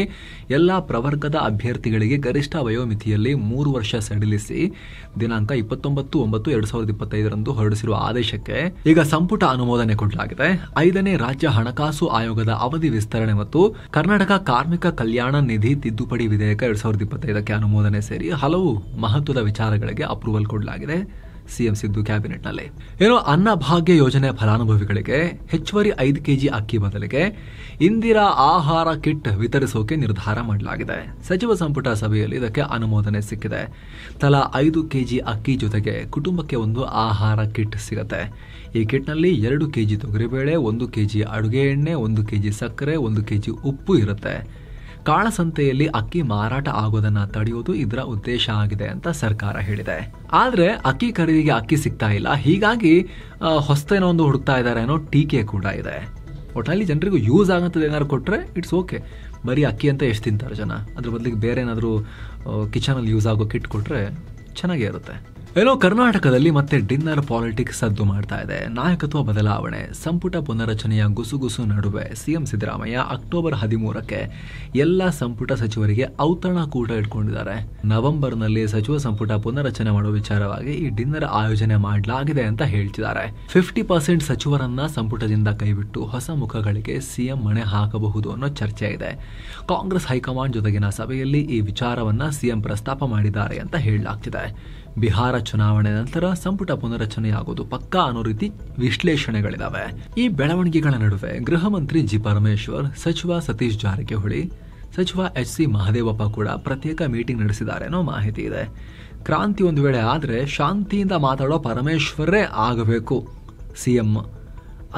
ಎಲ್ಲಾ ಪ್ರವರ್ಗದ ಅಭ್ಯರ್ಥಿಗಳಿಗೆ ಗರಿಷ್ಠ ವಯೋಮಿತಿಯಲ್ಲಿ 3 ವರ್ಷ ಸಡಿಲಿಸಿ ದಿನಾಂಕ 29/9/2025 ಹೊರಡಿಸಿರುವ ಆದೇಶಕ್ಕೆ ಈಗ ಸಂಪುಟ ಅನುಮೋದನೆ ಕೊಡಲಾಗಿದೆ. 5ನೇ ರಾಜ್ಯ ಹಣಕಾಸು ಆಯೋಗದ ಅವಧಿ ವಿಸ್ತರಣೆ ಮತ್ತು ಕರ್ನಾಟಕ ಕಾರ್ಮಿಕ ಕಲ್ಯಾಣ ನಿಧಿ ತಿದ್ದುಪಡಿ ವಿಧೇಯಕ 2025ಕ್ಕೆ ಅನುಮೋದನೆ ಸೇರಿ ಹಲವು ಮಹತ್ವದ ವಿಚಾರಗಳಿಗೆ ಅಪ್ರೂವಲ್ ಕೊಡಲಾಗಿದೆ. CM ಸಿದ್ದು ಕ್ಯಾಬಿನೆಟ್ ನಲ್ಲಿ. ಏನೋ ಅನ್ನಭಾಗ್ಯ ಯೋಜನೆ ಫಲಾನುಭವಿಗಳಿಗೆ ಹೆಚ್ಚುವರಿ 5 kg ಅಕ್ಕಿ ಬದಲಿಗೆ ಇಂದಿರಾ ಆಹಾರ ಕಿಟ್ ವಿತರಿಸೋಕೆ ನಿರ್ಧಾರ ಮಾಡಲಾಗಿದೆ. ಸಚಿವ ಸಂಪುಟ ಸಭೆಯಲ್ಲಿ ಇದಕ್ಕೆ ಅನುಮೋದನೆ ಸಿಕ್ಕಿದೆ. ತಲಾ 5 kg ಅಕ್ಕಿ ಜೊತೆಗೆ ಕುಟುಂಬಕ್ಕೆ 1 ಆಹಾರ ಕಿಟ್ ಸಿಗುತ್ತೆ. ಈ ಕಿಟ್ನಲ್ಲಿ 2 kg ತೊಗರಿಬೇಳೆ, 1 kg ಅಡುಗೆ ಎಣ್ಣೆ, 1 kg ಸಕ್ಕರೆ, 1 kg ಉಪ್ಪು ಇರುತ್ತೆ. ಕಾಳಸಂತೆಯಲ್ಲಿ ಅಕ್ಕಿ ಮಾರಾಟ ಆಗೋದನ್ನ ತಡೆಯೋದು ಇದರ ಉದ್ದೇಶ ಆಗಿದೆ ಅಂತ ಸರ್ಕಾರ ಹೇಳಿದೆ. ಆದ್ರೆ ಅಕ್ಕಿ ಖರೀದಿಗೆ ಅಕ್ಕಿ ಸಿಗ್ತಾ ಇಲ್ಲ, ಹೀಗಾಗಿ ಹೊಸತೇನೋ ಒಂದು ಹುಡುಕ್ತಾ ಇದ್ದಾರೆ ಅನ್ನೋ ಟೀಕೆ ಕೂಡ ಇದೆ. ಒಟ್ಟಲ್ಲಿ ಜನರಿಗೂ ಯೂಸ್ ಆಗಂತದ್ದು ಏನಾದ್ರು ಕೊಟ್ರೆ ಇಟ್ಸ್ ಓಕೆ. ಬರೀ ಅಕ್ಕಿ ಅಂತ ಎಷ್ಟು ತಿಂತಾರೆ ಜನ, ಅದ್ರ ಬದಲಿಗೆ ಬೇರೆ ಏನಾದರೂ ಕಿಚನಲ್ಲಿ ಯೂಸ್ ಆಗೋ ಕಿಟ್ ಕೊಟ್ರೆ ಚೆನ್ನಾಗೇ ಇರುತ್ತೆ. ಏನೋ ಕರ್ನಾಟಕದಲ್ಲಿ ಮತ್ತೆ ಡಿನ್ನರ್ ಪಾಲಿಟಿಕ್ಸ್ ಸದ್ದು ಮಾಡ್ತಾ ಇದೆ. ನಾಯಕತ್ವ ಬದಲಾವಣೆ, ಸಂಪುಟ ಪುನರಚನೆಯ ಗುಸುಗುಸು ನಡುವೆ CM ಸಿದ್ದರಾಮಯ್ಯ ಅಕ್ಟೋಬರ್ 13ಕ್ಕೆ ಎಲ್ಲ ಸಂಪುಟ ಸಚಿವರಿಗೆ ಔತಣಕೂಟ ಇಟ್ಕೊಂಡಿದ್ದಾರೆ. ನವೆಂಬರ್ನಲ್ಲಿ ಸಚಿವ ಸಂಪುಟ ಪುನರಚನೆ ಮಾಡುವ ವಿಚಾರವಾಗಿ ಈ ಡಿನ್ನರ್ ಆಯೋಜನೆ ಮಾಡಲಾಗಿದೆ ಅಂತ ಹೇಳ್ತಿದ್ದಾರೆ. 50% ಸಚಿವರನ್ನ ಸಂಪುಟದಿಂದ ಕೈಬಿಟ್ಟು ಹೊಸ ಮುಖಗಳಿಗೆ CM ಮಣೆ ಹಾಕಬಹುದು ಅನ್ನೋ ಚರ್ಚೆ ಇದೆ. ಕಾಂಗ್ರೆಸ್ ಹೈಕಮಾಂಡ್ ಜೊತೆಗಿನ ಸಭೆಯಲ್ಲಿ ಈ ವಿಚಾರವನ್ನ CM ಪ್ರಸ್ತಾಪ ಮಾಡಿದ್ದಾರೆ ಅಂತ ಹೇಳಲಾಗ್ತಿದೆ. ಬಿಹಾರ ಚುನಾವಣೆ ನಂತರ ಸಂಪುಟ ಪುನರಚನೆಯಾಗೋದು ಪಕ್ಕಾ ಅನ್ನೋ ರೀತಿ ವಿಶ್ಲೇಷಣೆಗಳಿದಾವೆ. ಈ ಬೆಳವಣಿಗೆಗಳ ನಡುವೆ ಗೃಹ ಮಂತ್ರಿ ಜಿ ಪರಮೇಶ್ವರ್, ಸಚಿವ ಸತೀಶ್ ಜಾರಕಿಹೊಳಿ, ಸಚಿವ HC ಮಹದೇವಪ್ಪ ಕೂಡ ಪ್ರತ್ಯೇಕ ಮೀಟಿಂಗ್ ನಡೆಸಿದ್ದಾರೆ ಅನ್ನೋ ಮಾಹಿತಿ ಇದೆ. ಕ್ರಾಂತಿ ಒಂದು ವೇಳೆ ಆದ್ರೆ ಶಾಂತಿಯಿಂದ ಮಾತಾಡೋ ಪರಮೇಶ್ವರೇ ಆಗಬೇಕು CM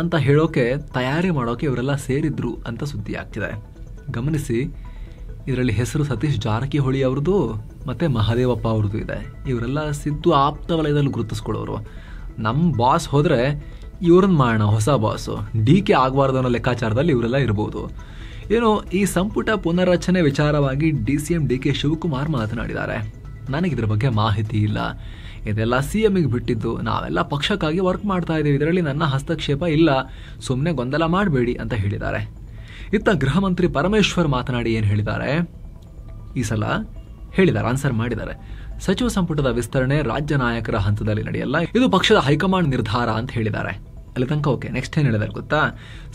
ಅಂತ ಹೇಳೋಕೆ, ತಯಾರಿ ಮಾಡೋಕೆ ಇವರೆಲ್ಲ ಸೇರಿದ್ರು ಅಂತ ಸುದ್ದಿ ಆಗ್ತಿದೆ. ಗಮನಿಸಿ, ಇದರಲ್ಲಿ ಹೆಸರು ಸತೀಶ್ ಜಾರಕಿಹೊಳಿ ಅವ್ರದ್ದು ಮತ್ತೆ ಮಹದೇವಪ್ಪ ಅವ್ರದ್ದು ಇದೆ. ಇವರೆಲ್ಲ ಸಿದ್ದು ಆಪ್ತ ವಲಯದಲ್ಲಿ ಗುರುತಿಸ್ಕೊಳ್ಳೋರು. ನಮ್ಮ ಬಾಸ್ ಹೋದ್ರೆ ಇವ್ರನ್ನ ಮಾಡೋಣ ಹೊಸ ಬಾಸು, DK ಆಗಬಾರ್ದು ಅನ್ನೋ ಲೆಕ್ಕಾಚಾರದಲ್ಲಿ ಇವರೆಲ್ಲ ಇರ್ಬೋದು. ಏನೋ ಈ ಸಂಪುಟ ಪುನರ್ರಚನೆ ವಿಚಾರವಾಗಿ DCM DK ಶಿವಕುಮಾರ್ ಮಾತನಾಡಿದ್ದಾರೆ. ನನಗಿದ್ರ ಬಗ್ಗೆ ಮಾಹಿತಿ ಇಲ್ಲ, ಇದೆಲ್ಲ CMಗೆ ಬಿಟ್ಟಿದ್ದು, ನಾವೆಲ್ಲ ಪಕ್ಷಕ್ಕಾಗಿ ವರ್ಕ್ ಮಾಡ್ತಾ ಇದ್ದೀವಿ, ಇದರಲ್ಲಿ ನನ್ನ ಹಸ್ತಕ್ಷೇಪ ಇಲ್ಲ, ಸುಮ್ಮನೆ ಗೊಂದಲ ಮಾಡಬೇಡಿ ಅಂತ ಹೇಳಿದ್ದಾರೆ. ಇತ್ತ ಗೃಹ ಮಂತ್ರಿ ಪರಮೇಶ್ವರ್ ಮಾತನಾಡಿ ಏನು ಹೇಳಿದ್ದಾರೆ, ಈ ಸಲ ಹೇಳಿದ್ದಾರೆ, ಆನ್ಸರ್ ಮಾಡಿದ್ದಾರೆ. ಸಚಿವ ಸಂಪುಟದ ವಿಸ್ತರಣೆ ರಾಜ್ಯ ನಾಯಕರ ಹಂತದಲ್ಲಿ ನಡೆಯಲ್ಲ, ಇದು ಪಕ್ಷದ ಹೈಕಮಾಂಡ್ ನಿರ್ಧಾರ ಅಂತ ಹೇಳಿದ್ದಾರೆ. ಅಲ್ಲಿ ತನಕ ಓಕೆ. ನೆಕ್ಸ್ಟ್ ಏನು ಹೇಳಿದ್ದಾರೆ ಗೊತ್ತಾ,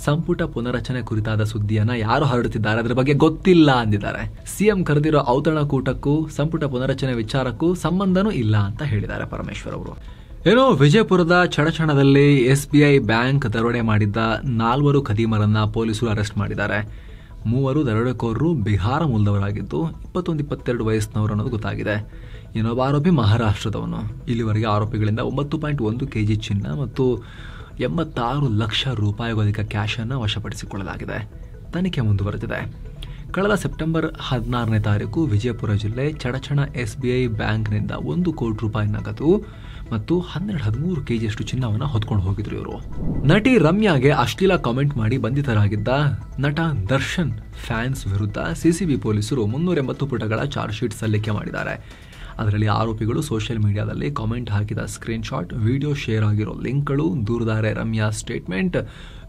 ಸಂಪುಟ ಪುನರಚನೆ ಕುರಿತಾದ ಸುದ್ದಿಯನ್ನ ಯಾರು ಹರಡುತ್ತಿದ್ದಾರೆ ಅದರ ಬಗ್ಗೆ ಗೊತ್ತಿಲ್ಲ ಅಂದಿದ್ದಾರೆ. CM ಕರೆದಿರೋ ಔತಣಕೂಟಕ್ಕೂ ಸಂಪುಟ ಪುನರಚನೆ ವಿಚಾರಕ್ಕೂ ಸಂಬಂಧನೂ ಇಲ್ಲ ಅಂತ ಹೇಳಿದ್ದಾರೆ ಪರಮೇಶ್ವರ್ ಅವರು. ಏನೋ ವಿಜಯಪುರದ ಚಡಚಣದಲ್ಲಿ SBI ಬ್ಯಾಂಕ್ ದರೋಡೆ ಮಾಡಿದ್ದ 4 ಖದೀಮರನ್ನ ಪೊಲೀಸರು ಅರೆಸ್ಟ್ ಮಾಡಿದ್ದಾರೆ. 3 ದರೋಡೆಕೋರರು ಬಿಹಾರ ಮೂಲದವರಾಗಿದ್ದು 21-22 ವಯಸ್ಸಿನವರು ಅನ್ನೋದು ಗೊತ್ತಾಗಿದೆ. ಇನ್ನೊಬ್ಬ ಆರೋಪಿ ಮಹಾರಾಷ್ಟ್ರದವನು. ಇಲ್ಲಿವರೆಗೆ ಆರೋಪಿಗಳಿಂದ 9.1 kg ಚಿನ್ನ ಮತ್ತು 86 ಲಕ್ಷ ರೂಪಾಯಿಗೂ ಅಧಿಕ ಕ್ಯಾಶ್ ಅನ್ನು ವಶಪಡಿಸಿಕೊಳ್ಳಲಾಗಿದೆ. ತನಿಖೆ ಮುಂದುವರೆದಿದೆ. ಕಳೆದ ಸೆಪ್ಟೆಂಬರ್ 16ನೇ ತಾರೀಕು ವಿಜಯಪುರ ಜಿಲ್ಲೆ ಚಡಚಣ SBI ಬ್ಯಾಂಕ್ನಿಂದ 1 ಕೋಟಿ ರೂಪಾಯಿ ನಗದು ಮತ್ತು 12-13 kgಯಷ್ಟು ಚಿನ್ನವನ್ನು ಹೊತ್ಕೊಂಡು ಹೋಗಿದ್ರು ಇವರು. ನಟಿ ರಮ್ಯಾಗೆ ಅಶ್ಲೀಲ ಕಾಮೆಂಟ್ ಮಾಡಿ ಬಂಧಿತರಾಗಿದ್ದ ನಟ ದರ್ಶನ್ ಫ್ಯಾನ್ಸ್ ವಿರುದ್ಧ CCB ಪೊಲೀಸರು 380 ಪುಟಗಳ ಚಾರ್ಜ್ ಶೀಟ್ ಸಲ್ಲಿಕೆ ಮಾಡಿದ್ದಾರೆ. ಅದರಲ್ಲಿ ಆರೋಪಿಗಳು ಸೋಷಿಯಲ್ ಮೀಡಿಯಾದಲ್ಲಿ ಕಾಮೆಂಟ್ ಹಾಕಿದ ಸ್ಕ್ರೀನ್ಶಾಟ್, ವಿಡಿಯೋ ಶೇರ್ ಆಗಿರೋ ಲಿಂಕ್ಗಳು, ದೂರುದಾರೆ ರಮ್ಯಾ ಸ್ಟೇಟ್ಮೆಂಟ್,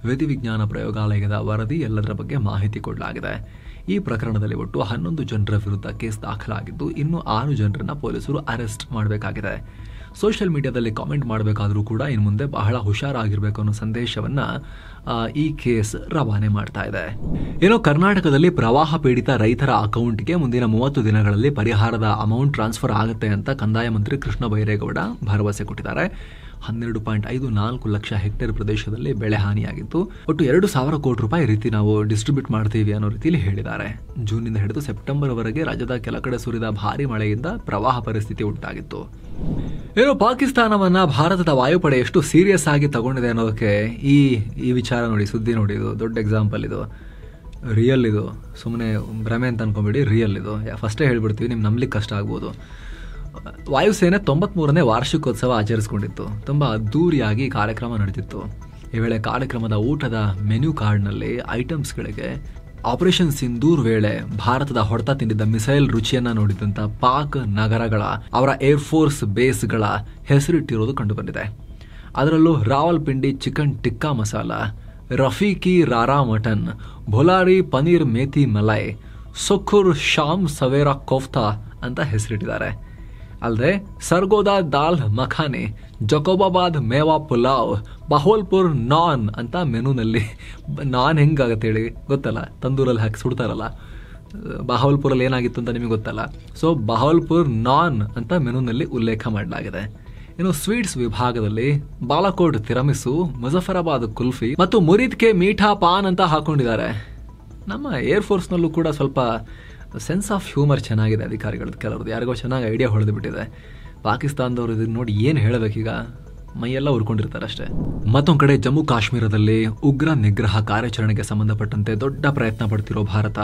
ವಿಧಿವಿಜ್ಞಾನ ಪ್ರಯೋಗಾಲಯದ ವರದಿ ಎಲ್ಲದರ ಬಗ್ಗೆ ಮಾಹಿತಿ ಕೊಡಲಾಗಿದೆ. ಈ ಪ್ರಕರಣದಲ್ಲಿ ಒಟ್ಟು 11 ಜನರ ವಿರುದ್ಧ ಕೇಸ್ ದಾಖಲಾಗಿದ್ದು ಇನ್ನು 6 ಜನರನ್ನ ಪೊಲೀಸರು ಅರೆಸ್ಟ್ ಮಾಡಬೇಕಾಗಿದೆ. ಸೋಷಿಯಲ್ ಮೀಡಿಯಾದಲ್ಲಿ ಕಾಮೆಂಟ್ ಮಾಡಬೇಕಾದ್ರೂ ಕೂಡ ಇನ್ನು ಮುಂದೆ ಬಹಳ ಹುಷಾರಾಗಿರ್ಬೇಕು ಅನ್ನೋ ಸಂದೇಶವನ್ನ ಈ ಕೇಸ್ ರವಾನೆ ಮಾಡ್ತಾ ಇದೆ. ಏನೋ ಕರ್ನಾಟಕದಲ್ಲಿ ಪ್ರವಾಹ ಪೀಡಿತ ರೈತರ ಅಕೌಂಟ್ಗೆ ಮುಂದಿನ 30 ದಿನಗಳಲ್ಲಿ ಪರಿಹಾರದ ಅಮೌಂಟ್ ಟ್ರಾನ್ಸ್ಫರ್ ಆಗುತ್ತೆ ಅಂತ ಕಂದಾಯ ಮಂತ್ರಿ ಕೃಷ್ಣ ಬೈರೇಗೌಡ ಭರವಸೆ ಕೊಟ್ಟಿದ್ದಾರೆ. 12.54 ಲಕ್ಷ ಹೆಕ್ಟೇರ್ ಪ್ರದೇಶದಲ್ಲಿ ಬೆಳೆ ಹಾನಿಯಾಗಿತ್ತು. ಒಟ್ಟು 2,000 ಕೋಟಿ ರೂಪಾಯಿ ರೀತಿ ನಾವು ಡಿಸ್ಟ್ರಿಬ್ಯೂಟ್ ಮಾಡ್ತೀವಿ ಅನ್ನೋ ರೀತಿಯಲ್ಲಿ ಹೇಳಿದ್ದಾರೆ. ಜೂನ್ನಿಂದ ಹಿಡಿದು ಸೆಪ್ಟೆಂಬರ್ ವರೆಗೆ ರಾಜ್ಯದ ಕೆಲ ಕಡೆ ಸುರಿದ ಭಾರಿ ಮಳೆಯಿಂದ ಪ್ರವಾಹ ಪರಿಸ್ಥಿತಿ ಉಂಟಾಗಿತ್ತು. ಏನೋ ಪಾಕಿಸ್ತಾನವನ್ನ ಭಾರತದ ವಾಯುಪಡೆ ಎಷ್ಟು ಸೀರಿಯಸ್ ಆಗಿ ತಗೊಂಡಿದೆ ಅನ್ನೋದಕ್ಕೆ ಈ ವಿಚಾರ ನೋಡಿ, ಸುದ್ದಿ ನೋಡಿ, ಇದು ದೊಡ್ಡ ಎಕ್ಸಾಂಪಲ್. ಇದು ರಿಯಲ್, ಇದು ಸುಮ್ಮನೆ ಭ್ರಮೆ ಅಂತ ಅನ್ಕೊಂಬಿಡಿ, ರಿಯಲ್ ಇದು. ಫಸ್ಟೇ ಹೇಳ್ಬಿಡ್ತೀವಿ, ನಿಮ್ಗೆ ನಂಬಲಿಕ್ಕೆ ಕಷ್ಟ ಆಗ್ಬೋದು. ವಾಯುಸೇನೆ 93ನೇ ವಾರ್ಷಿಕೋತ್ಸವ ಆಚರಿಸಿಕೊಂಡಿತ್ತು. ತುಂಬ ಅದ್ದೂರಿಯಾಗಿ ಕಾರ್ಯಕ್ರಮ ನಡೆದಿತ್ತು. ಈ ವೇಳೆ ಕಾರ್ಯಕ್ರಮದ ಊಟದ ಮೆನ್ಯೂ ಕಾರ್ಡ್ನಲ್ಲಿ ಐಟಮ್ಸ್ಗಳಿಗೆ ಆಪರೇಷನ್ ಸಿಂಧೂರ್ ವೇಳೆ ಭಾರತದ ಹೊಡೆತ ತಿಂದಿದ್ದ ಮಿಸೈಲ್ ರುಚಿಯನ್ನ ನೋಡಿದಂತ ಪಾಕ್ ನಗರಗಳ ಅವರ ಏರ್ಫೋರ್ಸ್ ಬೇಸ್ಗಳ ಹೆಸರಿಟ್ಟಿರೋದು ಕಂಡುಬಂದಿದೆ. ಅದರಲ್ಲೂ ರಾವಲ್ಪಿಂಡಿ ಚಿಕನ್ ಟಿಕ್ಕಾ ಮಸಾಲ, ರಫೀಕಿ ರಾರಾ ಮಟನ್, ಭೊಲಾರಿ ಪನೀರ್ ಮೇಥಿ ಮಲೈ, ಸೊಖುರ್ ಶಾಮ್ ಸವೇರಾ ಕೋಫ್ತಾ ಅಂತ ಹೆಸರಿಟ್ಟಿದ್ದಾರೆ. ಅಲ್ಲದೆ ಸರ್ಗೋದಾ ದಾಲ್ ಮಖಾನೆ, ಜಕೋಬಾಬಾದ್ ಮೇವಾ ಪುಲಾವ್, ಬಹೋಲ್ಪುರ್ ನಾನ್ ಅಂತ ಮೆನುನಲ್ಲಿ. ನಾನ್ ಹೆಂಗಾಗತ್ತೆ ಹೇಳಿ ಗೊತ್ತಲ್ಲ, ತಂದೂರಲ್ಲಿ ಹಾಕಿ ಸುಡ್ತಾರಲ್ಲ. ಬಹೋಲ್ಪುರಲ್ಲಿ ಏನಾಗಿತ್ತು ಅಂತ ನಿಮಗೆ ಗೊತ್ತಲ್ಲ. ಸೊ ಬಹೋಲ್ಪುರ್ ನಾನ್ ಅಂತ ಮೆನುನಲ್ಲಿ ಉಲ್ಲೇಖ ಮಾಡಲಾಗಿದೆ. ಇನ್ನು ಸ್ವೀಟ್ಸ್ ವಿಭಾಗದಲ್ಲಿ ಬಾಲಕೋಟ್ ತಿರಮಿಸು, ಮುಜಫರಾಬಾದ್ ಕುಲ್ಫಿ ಮತ್ತು ಮುರಿದ್ ಕೆ ಮೀಠಾ ಪಾನ್ ಅಂತ ಹಾಕೊಂಡಿದ್ದಾರೆ. ನಮ್ಮ ಏರ್ಫೋರ್ಸ್ನಲ್ಲೂ ಕೂಡ ಸ್ವಲ್ಪ ಸೆನ್ಸ್ ಆಫ್ ಹ್ಯೂಮರ್ ಚೆನ್ನಾಗಿದೆ ಅಧಿಕಾರಿಗಳದ್ದು. ಕೆಲವ್ರದ್ದು ಯಾರಿಗೋ ಚೆನ್ನಾಗಿ ಐಡಿಯಾ ಹೊಡೆದು ಬಿಟ್ಟಿದೆ. ಪಾಕಿಸ್ತಾನದವ್ರು ಇದನ್ನ ನೋಡಿ ಏನು ಹೇಳಬೇಕೀಗ, ಮೈಯೆಲ್ಲ ಉರ್ಕೊಂಡಿರ್ತಾರೆ ಅಷ್ಟೇ. ಮತ್ತೊಂದು ಕಡೆ ಜಮ್ಮು ಕಾಶ್ಮೀರದಲ್ಲಿ ಉಗ್ರ ನಿಗ್ರಹ ಕಾರ್ಯಾಚರಣೆಗೆ ಸಂಬಂಧಪಟ್ಟಂತೆ ದೊಡ್ಡ ಪ್ರಯತ್ನ ಪಡ್ತಿರೋ ಭಾರತ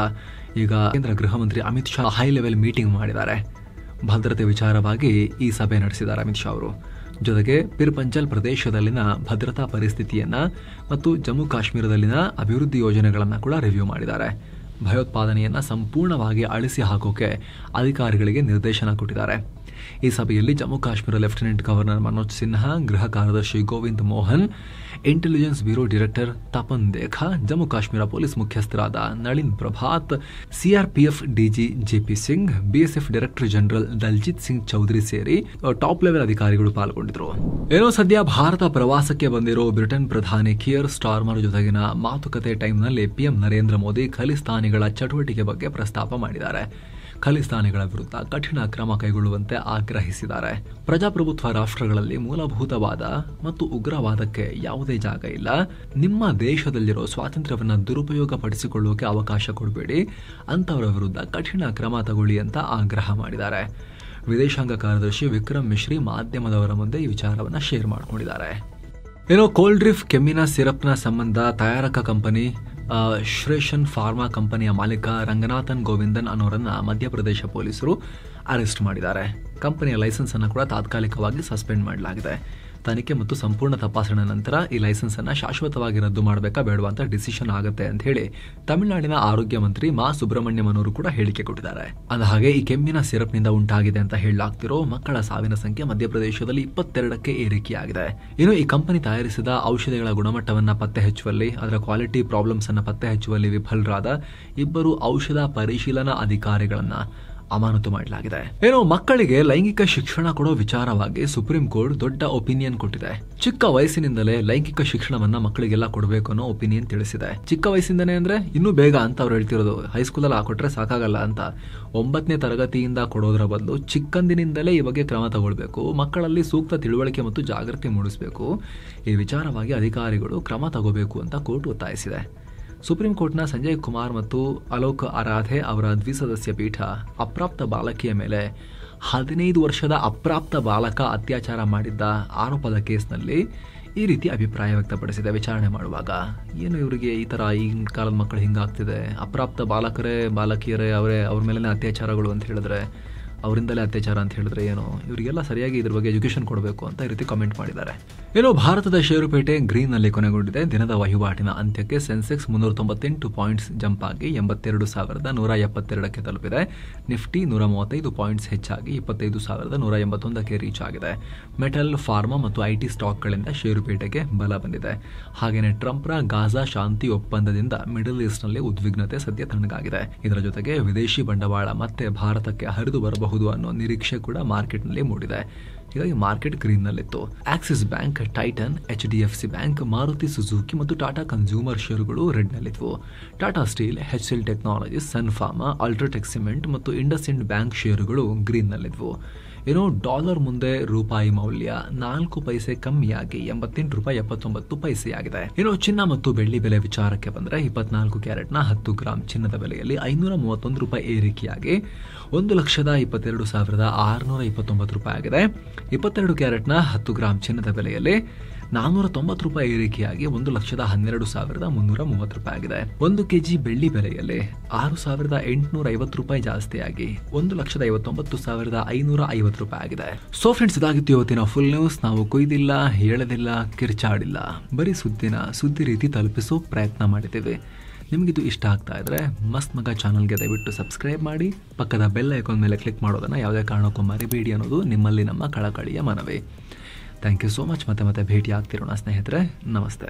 ಈಗ ಕೇಂದ್ರ ಗೃಹ ಮಂತ್ರಿ Amit Shah high level meeting ಮಾಡಿದ್ದಾರೆ. ಭದ್ರತೆ ವಿಚಾರವಾಗಿ ಈ ಸಭೆ ನಡೆಸಿದ್ದಾರೆ ಅಮಿತ್ ಶಾ ಅವರು. ಜೊತೆಗೆ ಪಿರ್ಪಂಚಲ್ ಪ್ರದೇಶದಲ್ಲಿನ ಭದ್ರತಾ ಪರಿಸ್ಥಿತಿಯನ್ನ ಮತ್ತು ಜಮ್ಮು ಕಾಶ್ಮೀರದಲ್ಲಿನ ಅಭಿವೃದ್ಧಿ ಯೋಜನೆಗಳನ್ನ ಕೂಡ ರಿವ್ಯೂ ಮಾಡಿದ್ದಾರೆ. ಭಯೋತ್ಪಾದನೆಯನ್ನ ಸಂಪೂರ್ಣವಾಗಿ ಅಳಿಸಿ ಹಾಕೋಕೆ ಅಧಿಕಾರಿಗಳಿಗೆ ನಿರ್ದೇಶನ ಕೊಟ್ಟಿದ್ದಾರೆ. ಈ ಸಭೆಯಲ್ಲಿ ಜಮ್ಮು ಕಾಶ್ಮೀರ ಲೆಫ್ಟಿನೆಂಟ್ ಗವರ್ನರ್ ಮನೋಜ್ ಸಿನ್ಹಾ, ಗೃಹ ಕಾರ್ಯದರ್ಶಿ Govind Mohan, intelligence bureau director Tapan Deka, Jammu Kashmir police ಮುಖ್ಯಸ್ಥರಾದ Nalin Prabhat, CRPF DG JP Singh, BSF director general Daljit Singh Chaudhary ಸೇರಿ ಟಾಪ್ ಲೆವೆಲ್ ಅಧಿಕಾರಿಗಳು ಪಾಲ್ಗೊಂಡಿದ್ರು. ಏನೋ ಸದ್ಯ ಭಾರತ ಪ್ರವಾಸಕ್ಕೆ ಬಂದಿರೋ ಬ್ರಿಟನ್ ಪ್ರಧಾನಿ ಕಿಯರ್ ಸ್ಟಾರ್ಮರ್ ಜೊತೆಗಿನ ಮಾತುಕತೆ ಟೈಮ್ನಲ್ಲಿ PM ನರೇಂದ್ರ ಮೋದಿ ಖಲಿಸ್ತಾನಿಗಳ ಚಟುವಟಿಕೆ ಬಗ್ಗೆ ಪ್ರಸ್ತಾಪ ಮಾಡಿದ್ದಾರೆ. ಖಲಿಸ್ತಾನಿಗಳ ವಿರುದ್ಧ ಕಠಿಣ ಕ್ರಮ ಕೈಗೊಳ್ಳುವಂತೆ ಆಗ್ರಹಿಸಿದ್ದಾರೆ. ಪ್ರಜಾಪ್ರಭುತ್ವ ರಾಷ್ಟ್ರಗಳಲ್ಲಿ ಮೂಲಭೂತವಾದ ಮತ್ತು ಉಗ್ರವಾದಕ್ಕೆ ಯಾವುದೇ ಜಾಗ ಇಲ್ಲ. ನಿಮ್ಮ ದೇಶದಲ್ಲಿರೋ ಸ್ವಾತಂತ್ರ್ಯವನ್ನ ದುರುಪಯೋಗ ಪಡಿಸಿಕೊಳ್ಳೋಕೆ ಅವಕಾಶ ಕೊಡಬೇಡಿ, ಅಂತವರ ವಿರುದ್ಧ ಕಠಿಣ ಕ್ರಮ ತಗೊಳ್ಳಿ ಅಂತ ಆಗ್ರಹ ಮಾಡಿದ್ದಾರೆ. ವಿದೇಶಾಂಗ ಕಾರ್ಯದರ್ಶಿ ವಿಕ್ರಮ್ ಮಿಶ್ರಿ ಮಾಧ್ಯಮದವರ ಮುಂದೆ ಈ ವಿಚಾರವನ್ನ ಶೇರ್ ಮಾಡಿಕೊಂಡಿದ್ದಾರೆ. ಏನೋ ಕೋಲ್ಡ್ ಡ್ರಿಫ್ ಕೆಮ್ಮಿನ ಸಿರಪ್ನ ಸಂಬಂಧ ತಯಾರಕ ಕಂಪನಿ ಶ್ರೇಷನ್ ಫಾರ್ಮಾ ಕಂಪನಿಯ ಮಾಲೀಕ ರಂಗನಾಥನ್ ಗೋವಿಂದನ್ ಅನ್ನೋರನ್ನ ಮಧ್ಯಪ್ರದೇಶ ಪೊಲೀಸರು ಅರೆಸ್ಟ್ ಮಾಡಿದ್ದಾರೆ. ಕಂಪನಿಯ ಲೈಸೆನ್ಸ್ ಅನ್ನು ಕೂಡ ತಾತ್ಕಾಲಿಕವಾಗಿ ಸಸ್ಪೆಂಡ್ ಮಾಡಲಾಗಿದೆ. ತನಿಖೆ ಮತ್ತು ಸಂಪೂರ್ಣ ತಪಾಸಣೆ ನಂತರ ಈ ಲೈಸೆನ್ಸ್ ಅನ್ನ ಶಾಶ್ವತವಾಗಿ ರದ್ದು ಮಾಡಬೇಕಾ ಬೇಡವಾ ಅಂತ ಡಿಸಿಷನ್ ಆಗುತ್ತೆ ಅಂತ ಹೇಳಿ ತಮಿಳುನಾಡಿನ ಆರೋಗ್ಯ ಮಂತ್ರಿ ಮಾ ಸುಬ್ರಹ್ಮಣ್ಯಂ ಅವರು ಕೂಡ ಹೇಳಿಕೆ ಕೊಟ್ಟಿದ್ದಾರೆ. ಹಾಗೆ ಈ ಕೆಮ್ಮಿನ ಸಿರಪ್ ನಿಂದ ಉಂಟಾಗಿದೆ ಅಂತ ಹೇಳಲಾಗ್ತಿರೋ ಮಕ್ಕಳ ಸಾವಿನ ಸಂಖ್ಯೆ ಮಧ್ಯಪ್ರದೇಶದಲ್ಲಿ 22ಕ್ಕೆ ಏರಿಕೆಯಾಗಿದೆ. ಇನ್ನು ಈ ಕಂಪನಿ ತಯಾರಿಸಿದ ಔಷಧಿಗಳ ಗುಣಮಟ್ಟವನ್ನ ಪತ್ತೆ ಹಚ್ಚುವಲ್ಲಿ, ಅದರ ಕ್ವಾಲಿಟಿ ಪ್ರಾಬ್ಲಮ್ಸ್ ಅನ್ನ ಪತ್ತೆ ಹಚ್ಚುವಲ್ಲಿ ವಿಫಲರಾದ 2 ಔಷಧ ಪರಿಶೀಲನಾ ಅಧಿಕಾರಿಗಳನ್ನ ಅಮಾನತು ಮಾಡಲಾಗಿದೆ. ಏನೋ ಮಕ್ಕಳಿಗೆ ಲೈಂಗಿಕ ಶಿಕ್ಷಣ ಕೊಡೋ ವಿಚಾರವಾಗಿ ಸುಪ್ರೀಂ ಕೋರ್ಟ್ ದೊಡ್ಡ ಒಪಿನಿಯನ್ ಕೊಟ್ಟಿದೆ. ಚಿಕ್ಕ ವಯಸ್ಸಿನಿಂದಲೇ ಲೈಂಗಿಕ ಶಿಕ್ಷಣವನ್ನ ಮಕ್ಕಳಿಗೆಲ್ಲ ಕೊಡಬೇಕು ಅನ್ನೋ ಒಪಿನಿಯನ್ ತಿಳಿಸಿದೆ. ಚಿಕ್ಕ ವಯಸ್ಸಿಂದನೇ ಅಂದ್ರೆ ಇನ್ನೂ ಬೇಗ ಅಂತ ಅವ್ರು ಹೇಳ್ತಿರೋದು. ಹೈಸ್ಕೂಲಲ್ಲಿ ಹಾಕೊಟ್ರೆ ಸಾಕಾಗಲ್ಲ ಅಂತ 9ನೇ ತರಗತಿಯಿಂದ ಕೊಡೋದ್ರ ಬದಲು ಚಿಕ್ಕಂದಿನಿಂದಲೇ ಈ ಬಗ್ಗೆ ಕ್ರಮ ತಗೊಳ್ಬೇಕು, ಮಕ್ಕಳಲ್ಲಿ ಸೂಕ್ತ ತಿಳುವಳಿಕೆ ಮತ್ತು ಜಾಗೃತಿ ಮೂಡಿಸಬೇಕು. ಈ ವಿಚಾರವಾಗಿ ಅಧಿಕಾರಿಗಳು ಕ್ರಮ ತಗೋಬೇಕು ಅಂತ ಕೋರ್ಟ್ ಒತ್ತಾಯಿಸಿದೆ. ಸುಪ್ರೀಂ ಕೋರ್ಟ್ನ ಸಂಜಯ್ ಕುಮಾರ್ ಮತ್ತು ಅಲೋಕ್ ಆರಾಧೆ ಅವರ ದ್ವಿಸದಸ್ಯ ಪೀಠ ಅಪ್ರಾಪ್ತ ಬಾಲಕಿಯ ಮೇಲೆ 15 ವರ್ಷದ ಅಪ್ರಾಪ್ತ ಬಾಲಕ ಅತ್ಯಾಚಾರ ಮಾಡಿದ್ದ ಆರೋಪದ ಕೇಸ್ನಲ್ಲಿ ಈ ರೀತಿ ಅಭಿಪ್ರಾಯ ವ್ಯಕ್ತಪಡಿಸಿದೆ. ವಿಚಾರಣೆ ಮಾಡುವಾಗ ಏನು ಇವರಿಗೆ ಈ ಥರ ಈಗಿನ ಕಾಲದ ಮಕ್ಕಳು ಹಿಂಗಾಗ್ತಿದೆ, ಅಪ್ರಾಪ್ತ ಬಾಲಕಿಯರೇ ಅವ್ರ ಮೇಲಿನ ಅತ್ಯಾಚಾರಗಳು ಅಂತ ಹೇಳಿದ್ರೆ, ಅವರಿಂದಲೇ ಅತ್ಯಾಚಾರ ಅಂತ ಹೇಳಿದ್ರೆ ಏನು, ಇವರಿಗೆಲ್ಲ ಸರಿಯಾಗಿ ಇದ್ರ ಬಗ್ಗೆ ಎಜುಕೇಶನ್ ಕೊಡಬೇಕು ಅಂತ ಈ ರೀತಿ ಕಾಮೆಂಟ್ ಮಾಡಿದ್ದಾರೆ. ಏನೋ ಭಾರತದ ಷೇರುಪೇಟೆ ಗ್ರೀನ್ ನಲ್ಲಿ ಕೊನೆಗೊಂಡಿದೆ. ದಿನದ ವಹಿವಾಟಿನ ಅಂತ್ಯಕ್ಕೆ ಸೆನ್ಸೆಕ್ಸ್ 398 ಪಾಯಿಂಟ್ಸ್ ಜಂಪ್ ಆಗಿ 82,172ಕ್ಕೆ ತಲುಪಿದೆ. ನಿಫ್ಟಿ 135 ಪಾಯಿಂಟ್ಸ್ ಹೆಚ್ಚಾಗಿ 25,181ಕ್ಕೆ ರೀಚ್ ಆಗಿದೆ. ಮೆಟಲ್, ಫಾರ್ಮಾ ಮತ್ತು ಐಟಿ ಸ್ಟಾಕ್ಗಳಿಂದ ಷೇರುಪೇಟೆಗೆ ಬಲ ಬಂದಿದೆ. ಹಾಗೆಯೇ ಟ್ರಂಪ್ರ ಗಾಜಾ ಶಾಂತಿ ಒಪ್ಪಂದದಿಂದ ಮಿಡಲ್ ಈಸ್ಟ್ ನಲ್ಲಿ ಉದ್ವಿಗ್ನತೆ ಸದ್ಯ ತಣ್ಣಗಾಗಿದೆ. ಇದರ ಜೊತೆಗೆ ವಿದೇಶಿ ಬಂಡವಾಳ ಮತ್ತೆ ಭಾರತಕ್ಕೆ ಹರಿದು ಬರಬಹುದು ಅನ್ನೋ ನಿರೀಕ್ಷೆ ಕೂಡ ಮಾರ್ಕೆಟ್ನಲ್ಲಿ ಮೂಡಿದೆ. ಹೀಗಾಗಿ ಮಾರ್ಕೆಟ್ ಗ್ರೀನ್ ನಲ್ಲಿತ್ತು. Axis bank, Titan, HDFC bank, Maruti Suzuki ಮತ್ತು ಟಾಟಾ ಕನ್ಸ್ಯೂಮರ್ ಷೇರುಗಳು ರೆಡ್ ನಲ್ಲಿದ್ವು. Tata steel, HCL technologies, Sun Pharma, UltraTech cement ಮತ್ತು ಇಂಡಸ್ಇಂಡ್ ಬ್ಯಾಂಕ್ ಷೇರುಗಳು ಗ್ರೀನ್ ನಲ್ಲಿದ್ವು. ಏನೋ ಡಾಲರ್ ಮುಂದೆ ರೂಪಾಯಿ ಮೌಲ್ಯ 4 ಪೈಸೆ ಕಮ್ಮಿಯಾಗಿ $88.79 ಆಗಿದೆ. ಏನೋ ಚಿನ್ನ ಮತ್ತು ಬೆಳ್ಳಿ ಬೆಲೆ ವಿಚಾರಕ್ಕೆ ಬಂದ್ರೆ 24 ಕ್ಯಾರೆಟ್ನ 10 ಗ್ರಾಂ ಚಿನ್ನದ ಬೆಲೆಯಲ್ಲಿ $531 ಏರಿಕೆಯಾಗಿ $1,22,629 ಆಗಿದೆ. 22 ಕ್ಯಾರೆಟ್ನ 10 ಗ್ರಾಂ ಚಿನ್ನದ ಬೆಲೆಯಲ್ಲಿ $490 ಏರಿಕೆಯಾಗಿ $1,12,330 ಆಗಿದೆ. 1 ಕೆಜಿ ಬೆಳ್ಳಿ ಬೆಲೆಯಲ್ಲಿ $6,850 ಜಾಸ್ತಿಯಾಗಿ $1,59,550 ಆಗಿದೆ. ಸೊ ಫ್ರೆಂಡ್ಸ್, ಇದಾಗಿತ್ತು ಇವತ್ತಿನ ಫುಲ್ ನ್ಯೂಸ್. ನಾವು ಕೊಯ್ದಿಲ್ಲ, ಹೇಳದಿಲ್ಲ, ಕಿರ್ಚಾಡಿಲ್ಲ, ಬರೀ ಸುದ್ದಿ ರೀತಿ ತಲುಪಿಸೋ ಪ್ರಯತ್ನ ಮಾಡಿದ್ದೇವೆ. ನಿಮಗಿದು ಇಷ್ಟ ಆಗ್ತಾ ಇದ್ರೆ ಮಸ್ತ್ ಮಗ ಚಾನಲ್ಗೆ ದಯವಿಟ್ಟು ಸಬ್ಸ್ಕ್ರೈಬ್ ಮಾಡಿ, ಪಕ್ಕದ ಬೆಲ್ ಐಕಾನ್ ಮೇಲೆ ಕ್ಲಿಕ್ ಮಾಡೋದನ್ನ ಯಾವುದೇ ಕಾರಣಕ್ಕೂ ಮರಿಬೇಡಿ ಅನ್ನೋದು ನಿಮ್ಮಲ್ಲಿ ನಮ್ಮ ಕಳಕಳಿಯ ಮನವಿ. Thank you so much. ಮತ್ತೆ ಭೇಟಿ ಆಗ್ತಿರೋಣ ಸ್ನೇಹಿತರೆ. ನಮಸ್ತೆ.